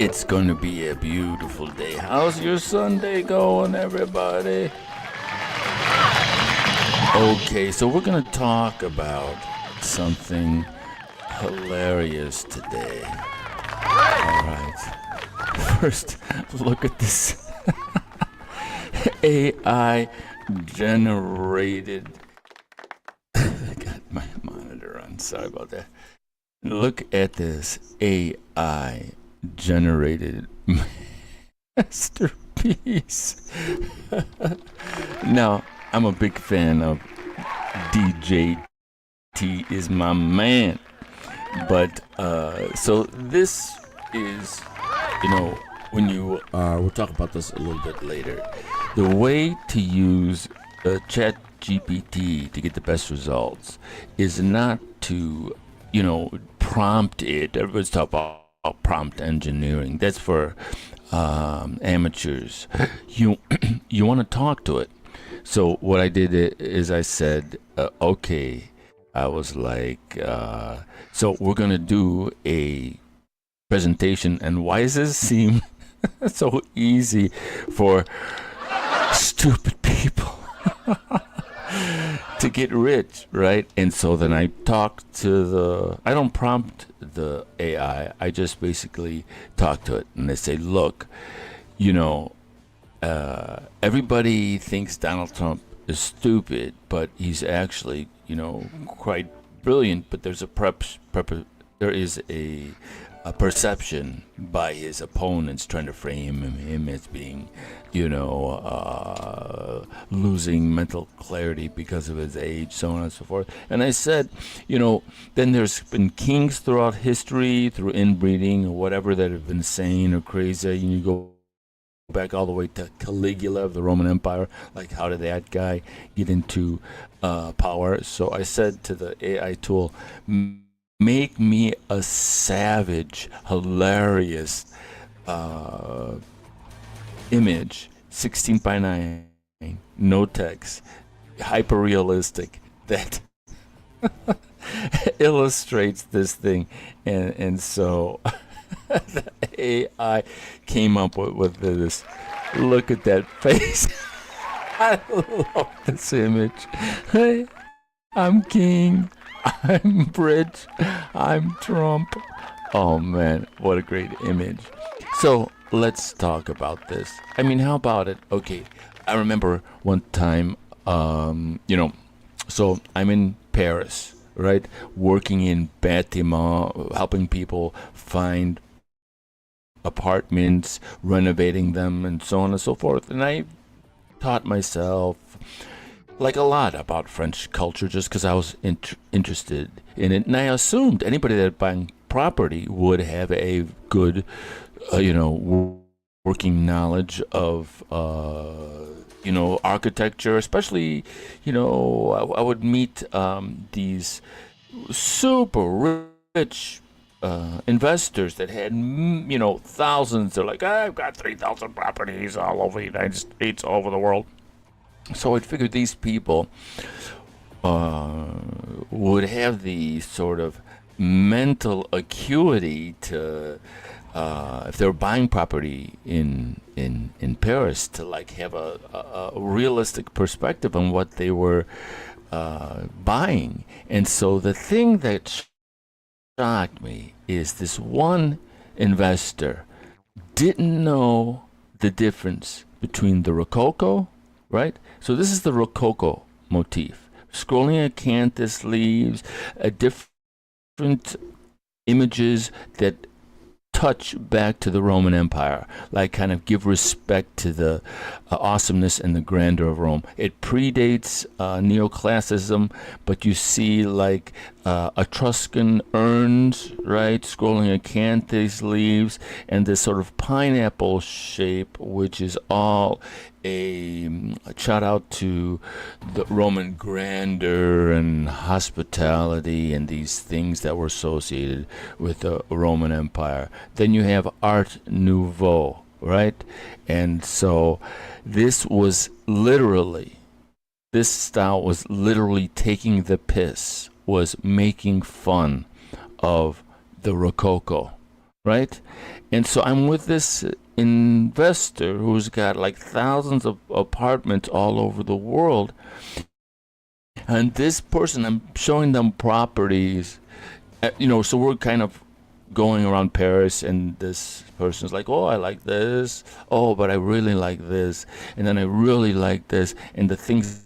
It's gonna be a beautiful day. How's your Sunday going, everybody? Okay, so we're gonna talk about something hilarious today. Alright. First, look at this AI generated. I got my monitor on. Sorry about that. Look at this AI generated masterpiece. Now, I'm a big fan of DJ T is my man. But so this is, when you we'll talk about this a little bit later. The way to use Chat GPT to get the best results is not to, prompt it. Everybody's talking about prompt engineering. That's for amateurs. You want to talk to it. So what I did is I said, okay. I was like, so we're going to do a presentation. And why does this seem so easy for stupid people to get rich, right? And so then I talk to I don't prompt the AI. I just basically talk to it. And I say, look, everybody thinks Donald Trump is stupid, but he's actually, quite brilliant. But there's there is a perception by his opponents trying to frame him as being, losing mental clarity because of his age, so on and so forth. And I said, then there's been kings throughout history, through inbreeding or whatever, that have been sane or crazy. And you go back all the way to Caligula of the Roman Empire. Like, how did that guy get into power? So I said to the AI tool, make me a savage, hilarious image, 16 by 9, no text, hyper realistic, that illustrates this thing. And so the AI came up with this. Look at that face. I love this image. Hey, I'm king. I'm rich. I'm Trump. Oh man, what a great image. So let's talk about this. I mean, how about it? Okay, I remember one time, so I'm in Paris, right? Working in bâtiment, helping people find apartments, renovating them, and so on and so forth. And I taught myself like a lot about French culture just because I was interested in it. And I assumed anybody that buying property would have a good, working knowledge of, architecture, especially, I would meet these super rich investors that had, thousands. They're like, I've got 3,000 properties all over the United States, all over the world. So I figured these people would have the sort of mental acuity to, if they were buying property in Paris, to like have a realistic perspective on what they were buying. And so the thing that shocked me is this one investor didn't know the difference between the Rococo, right? So this is the Rococo motif. Scrolling acanthus leaves, different images that touch back to the Roman Empire, like kind of give respect to the awesomeness and the grandeur of Rome. It predates neoclassicism, but you see like Etruscan urns, right, scrolling acanthus leaves, and this sort of pineapple shape, which is all a shout out to the Roman grandeur and hospitality and these things that were associated with the Roman Empire. Then you have Art Nouveau, right? And so this style was literally taking the piss, was making fun of the Rococo, right? And so I'm with this investor who's got like thousands of apartments all over the world. And this person, I'm showing them properties, so we're kind of going around Paris, and this person's like, "Oh, I like this. Oh, but I really like this, and then I really like this." And the things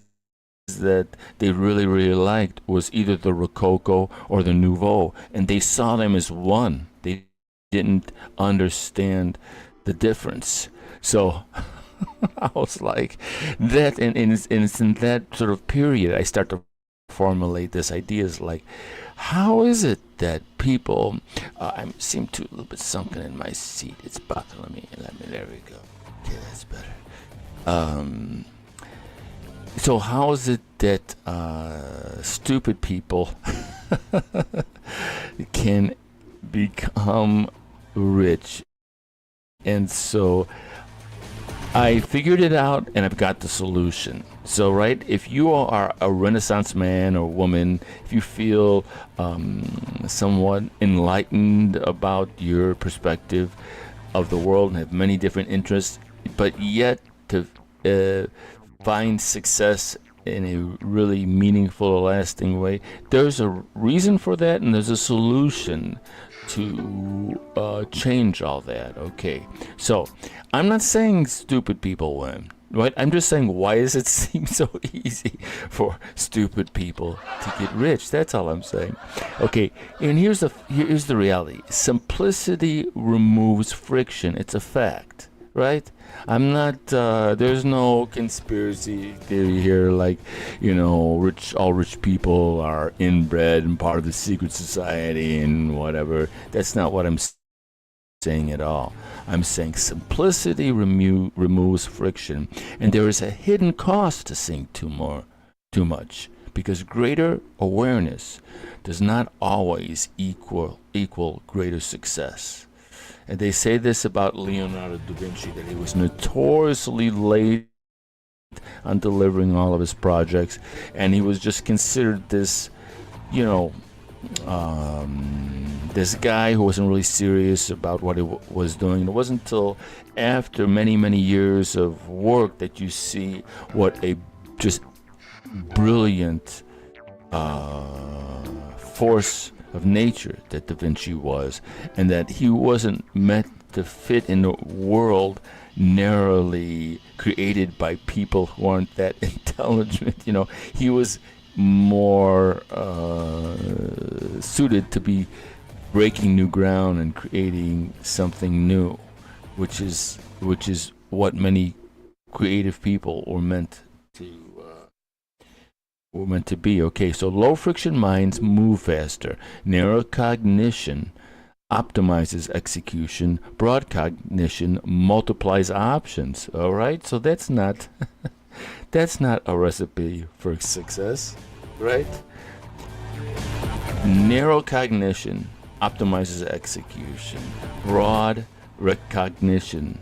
that they really, really liked was either the Rococo or the Nouveau, and they saw them as one. They didn't understand the difference. So I was like, that, and it's in that sort of period I start to formulate this ideas like, how is it that people, I seem to a little bit sunken in my seat. It's bothering me. There we go. Okay, that's better. Um, so how is it that stupid people can become rich? And so I figured it out, and I've got the solution. So, right, if you are a Renaissance man or woman, if you feel somewhat enlightened about your perspective of the world and have many different interests, but yet to find success in a really meaningful, lasting way, there's a reason for that, and there's a solution to change all that. Okay, so I'm not saying stupid people win, right? I'm just saying, why does it seem so easy for stupid people to get rich? That's all I'm saying. Okay, and here's the reality. Simplicity removes friction. It's a fact, right? I'm not. There's no conspiracy theory here. Like, all rich people are inbred and part of the secret society and whatever. That's not what I'm saying at all. I'm saying simplicity removes friction, and there is a hidden cost to saying too much, because greater awareness does not always equal greater success. And they say this about Leonardo da Vinci, that he was notoriously late on delivering all of his projects, and he was just considered this, you know, this guy who wasn't really serious about what he was doing. It wasn't until after many, many years of work that you see what a just brilliant force of nature that Da Vinci was, and that he wasn't meant to fit in a world narrowly created by people who aren't that intelligent. He was more suited to be breaking new ground and creating something new, which is what many creative people were meant to be. Okay, so low friction minds move faster. Narrow cognition optimizes execution. Broad cognition multiplies options. All right, so that's not a recipe for success, right? Narrow cognition optimizes execution. Broad recognition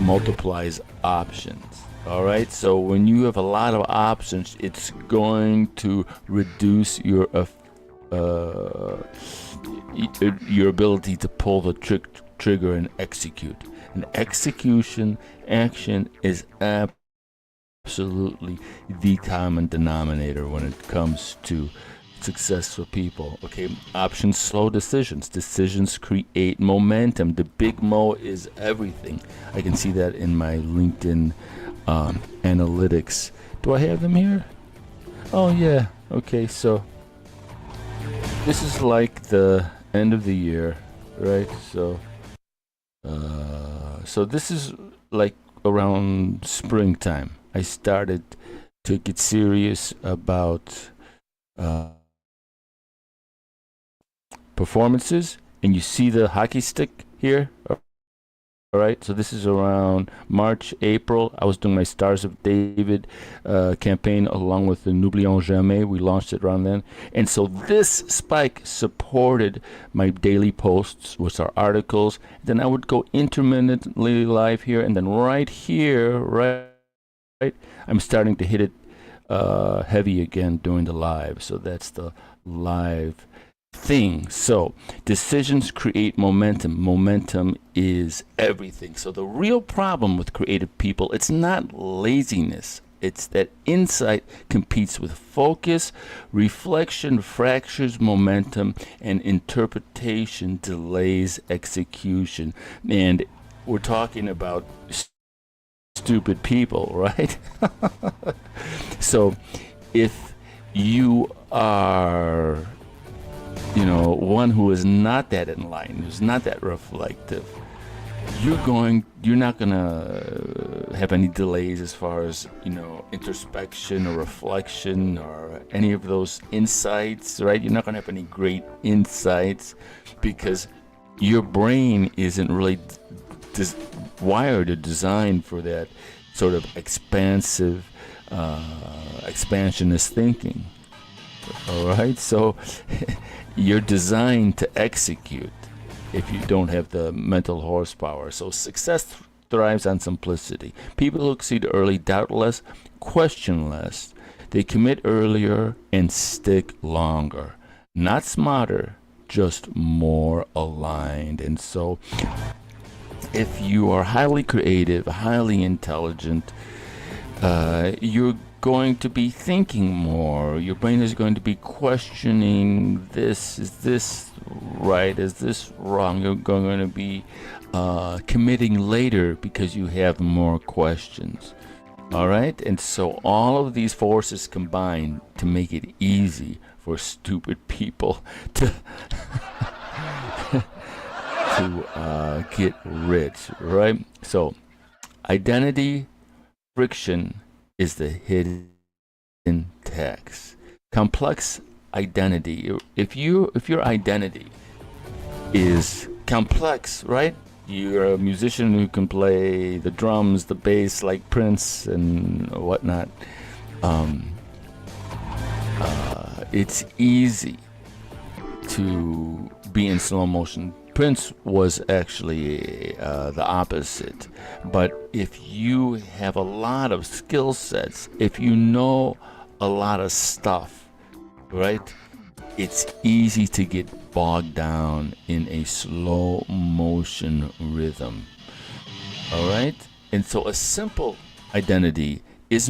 multiplies options. All right, so when you have a lot of options, it's going to reduce your ability to pull the trigger and execute. And action is absolutely the common denominator when it comes to successful people. Okay, options slow decisions. Decisions create momentum. The big mo is everything. I can see that in my LinkedIn analytics. Do I have them here? Oh yeah. Okay, so this is like the end of the year, right? So this is like around springtime. I started to get serious about performances, and you see the hockey stick here. All right, so this is around March, April. I was doing my Stars of David campaign along with the N'oublions jamais. We launched it around then. And so this spike supported my daily posts, which are articles. Then I would go intermittently live here, and then right here, right, I'm starting to hit it heavy again during the live. So that's the live thing. So decisions create momentum. Momentum is everything. So the real problem with creative people, it's not laziness. It's that insight competes with focus, reflection fractures momentum, and interpretation delays execution. And we're talking about stupid people, right? So if you are, one who is not that enlightened, who's not that reflective, you're not gonna have any delays as far as introspection or reflection or any of those insights, right? You're not gonna have any great insights because your brain isn't really wired or designed for that sort of expansive, expansionist thinking. All right, so you're designed to execute if you don't have the mental horsepower. So success thrives on simplicity. People who succeed early doubt less, question less. They commit earlier and stick longer. Not smarter, just more aligned. And so if you are highly creative, highly intelligent, you're going to be thinking more. Your brain is going to be questioning this. Is this right? Is this wrong? You're going to be committing later because you have more questions. All right? And so all of these forces combine to make it easy for stupid people to to get rich, right? So identity friction is the hidden tax. Complex identity. If your identity is complex, right? You're a musician who can play the drums, the bass, like Prince and whatnot. It's easy to be in slow motion. Prince was actually the opposite. But if you have a lot of skill sets, if you know a lot of stuff, right, it's easy to get bogged down in a slow motion rhythm. All right? And so a simple identity is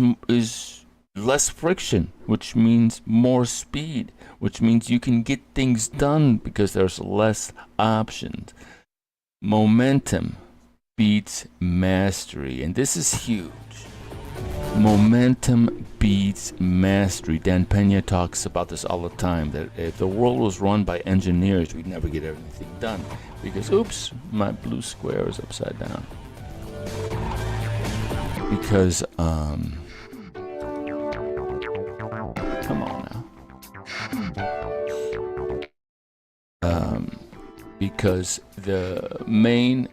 less friction, which means more speed, which means you can get things done because there's less options. Momentum beats mastery, and this is huge. Momentum beats mastery. Dan Pena talks about this all the time, that if the world was run by engineers, we'd never get everything done because, oops, my blue square is upside down. Because, come on now. Because the main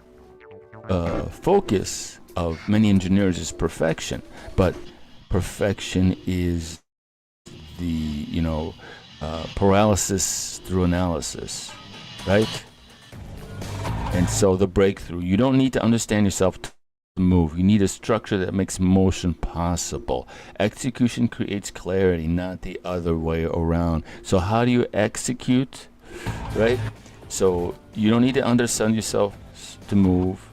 focus of many engineers is perfection, but perfection is the paralysis through analysis, right? And so the breakthrough, you don't need to understand yourself to move. You need a structure that makes motion possible. Execution creates clarity, not the other way around. So how do you execute, right? So you don't need to understand yourself to move.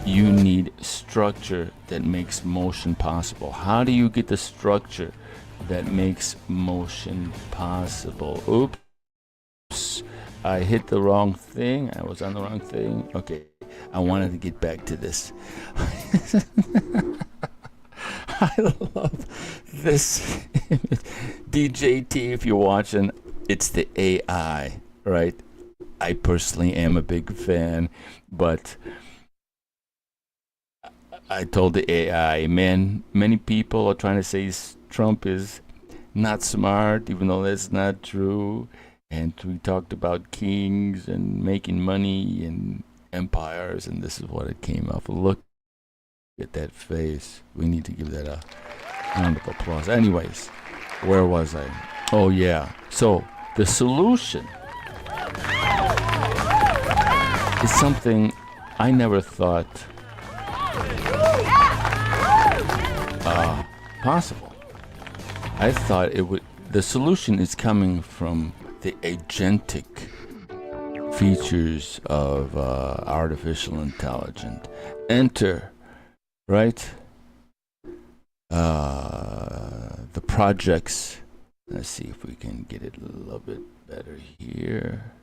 You need structure that makes motion possible. How do you get the structure that makes motion possible? Oops, I hit the wrong thing. I was on the wrong thing. Okay, I wanted to get back to this. I love this. DJT, if you're watching, it's the AI, right? I personally am a big fan, but I told the AI, man, many people are trying to say Trump is not smart, even though that's not true. And we talked about kings and making money and empires, and this is what it came up. Look at that face. We need to give that a round of applause. Anyways, where was I? Oh, yeah. So the solution is something I never thought possible. I thought it would. The solution is coming from the agentic features of artificial intelligence. Enter, right? The projects. Let's see if we can get it a little bit better here.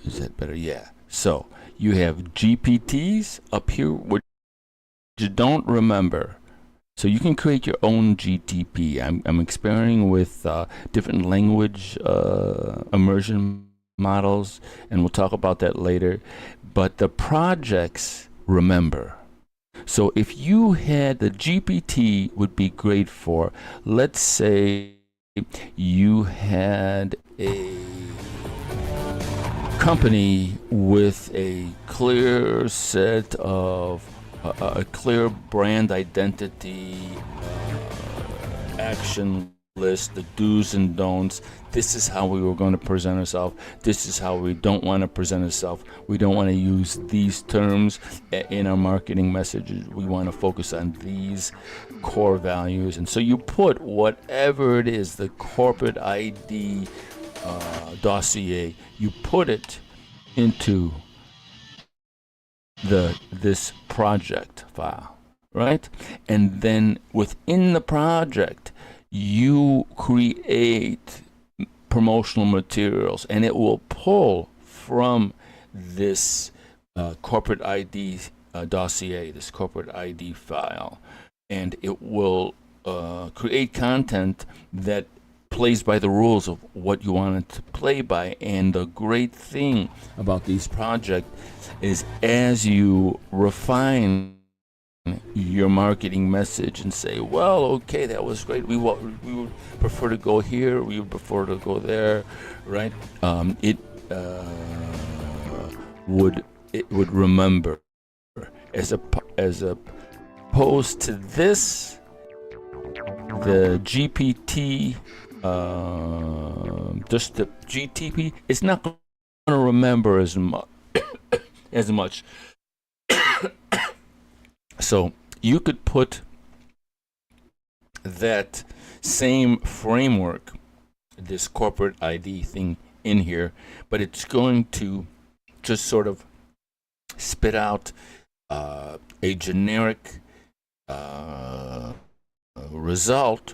Is that better? Yeah. So you have GPTs up here, which you don't remember. So you can create your own GTP. I'm experimenting with different language immersion models, and we'll talk about that later. But the projects, remember. So if you had the GPT would be great for, let's say you had a company with a clear set of a clear brand identity, action list, the do's and don'ts. This is how we were going to present ourselves. This is how we don't want to present ourselves. We don't want to use these terms in our marketing messages. We want to focus on these core values. And so you put whatever it is, the corporate ID dossier, you put it into this project file, right? And then within the project, you create promotional materials, and it will pull from this corporate ID dossier, this corporate ID file, and it will create content that plays by the rules of what you want it to play by. And the great thing about these projects is as you refine your marketing message and say, well, okay, that was great. We would prefer to go here. We would prefer to go there, right? It would remember as opposed to this, the GPT. Just the GTP, it's not going to remember as much. So you could put that same framework, this corporate ID thing in here, but it's going to just sort of spit out a generic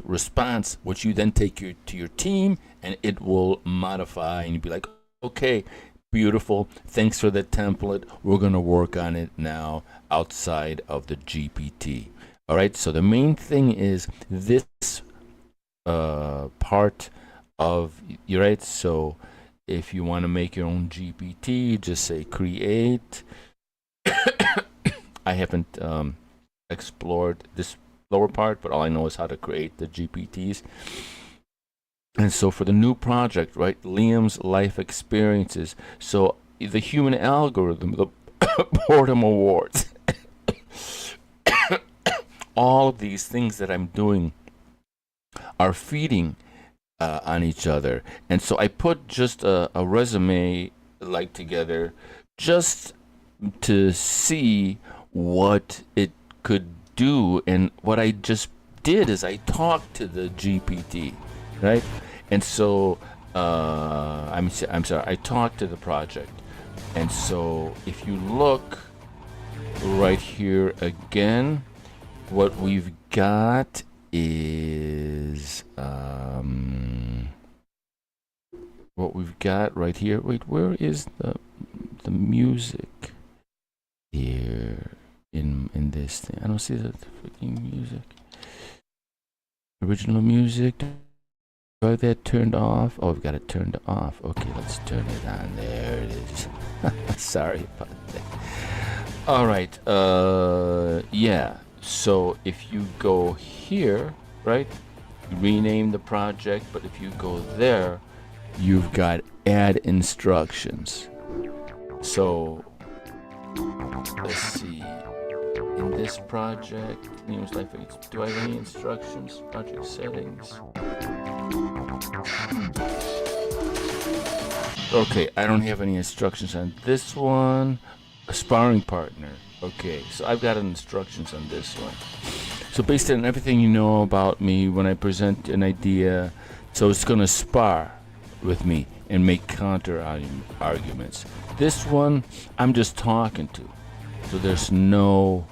response, which you then take to your team, and it will modify, and you'd be like, okay, beautiful, thanks for the template, we're going to work on it now outside of the GPT. All right, so the main thing is this part of, you're right, so if you want to make your own GPT, just say create. I haven't explored this lower part, but all I know is how to create the GPTs. And so for the new project, right, Liam's life experiences, so the human algorithm, the boredom awards, all of these things that I'm doing are feeding on each other. And so I put just a resume like together just to see what it could do. And what I just did is I talked to the GPT, right? And so I'm sorry, I talked to the project. And so if you look right here again, what we've got is what we've got right here. Wait, where is the music here in this thing? I don't see the freaking music. Original music. Do I have that turned off? Oh, we've got it turned off. Okay, let's turn it on. There it is. Sorry about that. All right. Yeah. So if you go here, right, you rename the project, but if you go there, you've got add instructions. So let's see. In this project, Liam's life, do I have any instructions? Project settings. Okay, I don't have any instructions on this one. A sparring partner. Okay, so I've got instructions on this one. So based on everything you know about me, when I present an idea, so it's going to spar. with me and make counter arguments. This one, I'm just talking to. So there's no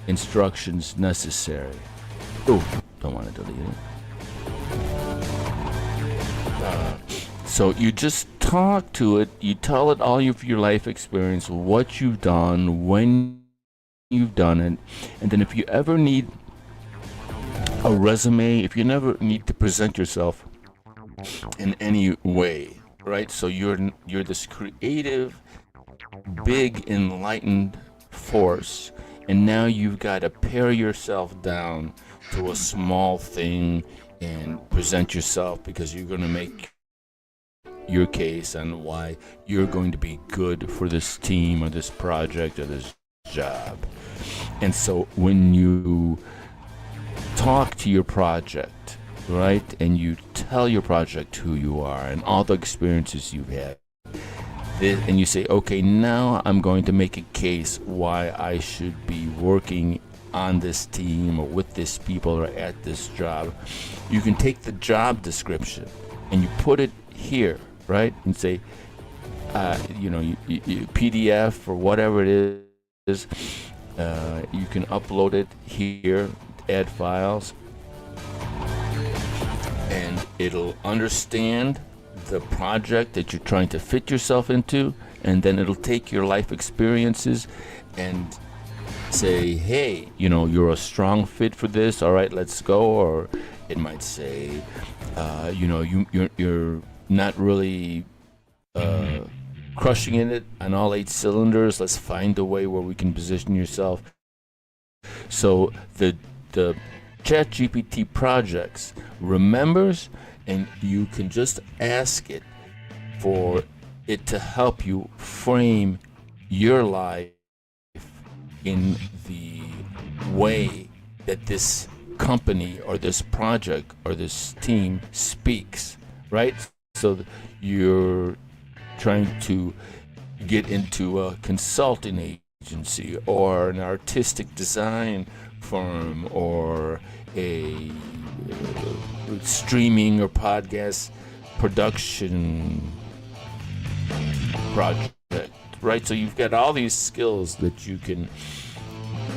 instructions necessary. Oh, don't want to delete it. So you just talk to it. You tell it all of your life experience, what you've done, when you've done it, and then if you ever need a resume, if you never need to present yourself in any way, right? So you're this creative, big, enlightened force, and now you've got to pare yourself down to a small thing and present yourself, because you're going to make your case on why you're going to be good for this team or this project or this job. And so when you talk to your project, right, and you tell your project who you are and all the experiences you've had, and you say, okay, now I'm going to make a case why I should be working on this team or with this people or at this job, you can take the job description and you put it here, right, and say, you PDF or whatever it is, you can upload it here, add files, and it'll understand the project that you're trying to fit yourself into, and then it'll take your life experiences and say, hey, you're a strong fit for this, all right, let's go. Or it might say, you're not really crushing in it on all 8 cylinders, let's find a way where we can position yourself. So the ChatGPT projects remembers, and you can just ask it for it to help you frame your life in the way that this company or this project or this team speaks, right? So you're trying to get into a consulting agency or an artistic design firm or a streaming or podcast production project, right? So you've got all these skills that you can,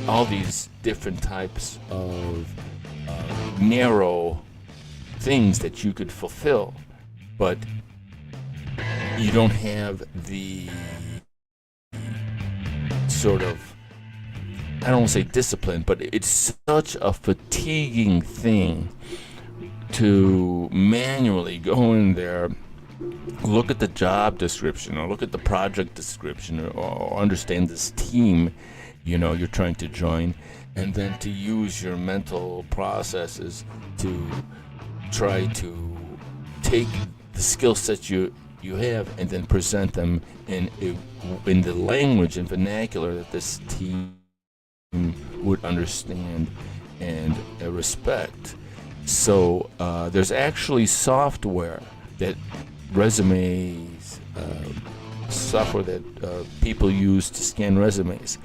all these different types of narrow things that you could fulfill, but you don't have the sort of, I don't want to say discipline, but it's such a fatiguing thing to manually go in there, look at the job description or look at the project description or understand this team, you're trying to join, and then to use your mental processes to try to take the skill sets you have and then present them in the language and vernacular that this team would understand and respect. So there's actually software that resumes, software that people use to scan resumes.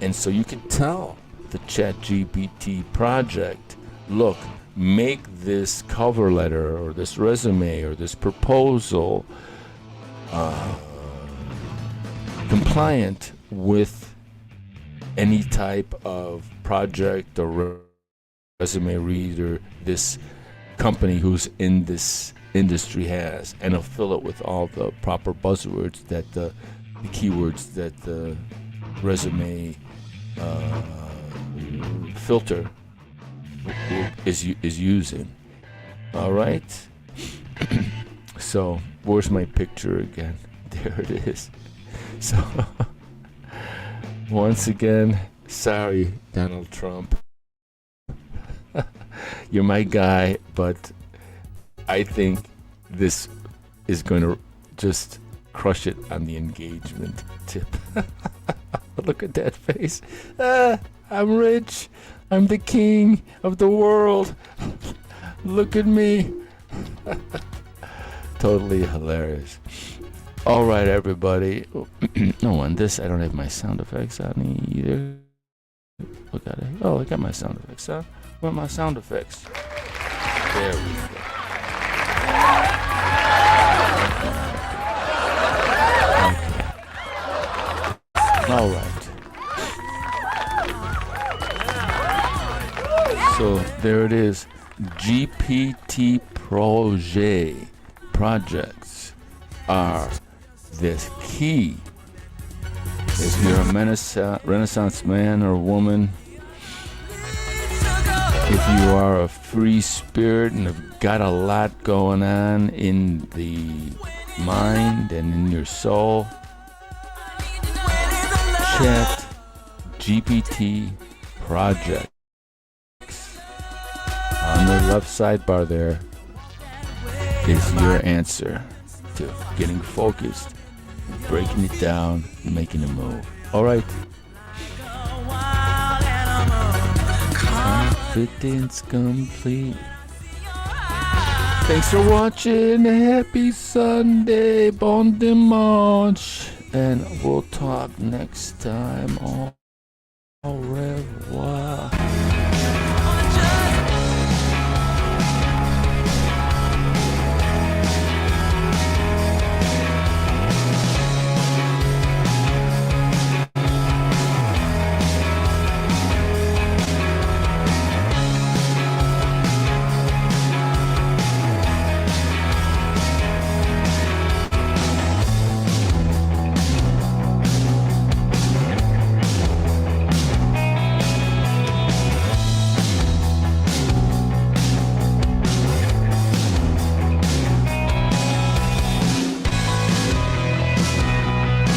And so you can tell the ChatGPT project, look, make this cover letter or this resume or this proposal compliant with any type of project or resume reader this company who's in this industry has, and it'll fill it with all the proper buzzwords that the keywords that the resume filter is using. All right. So where's my picture again? There it is. So once again, sorry, Donald Trump. You're my guy, but I think this is going to just crush it on the engagement tip. Look at that face. I'm rich. I'm the king of the world. Look at me. Totally hilarious. All right, everybody. No, on this, I don't have my sound effects on either. Look at it. Oh, I got my sound effects on. Where are my sound effects? There we go. So there it is. GPT projects are this key. If you're a Renaissance man or woman, if you are a free spirit and have got a lot going on in the mind and in your soul, Chat GPT projects on the left sidebar there is your answer to getting focused, breaking it down, and making a move. All right. Confidence complete. Thanks for watching. Happy Sunday. Bon dimanche. And we'll talk next time. Au revoir.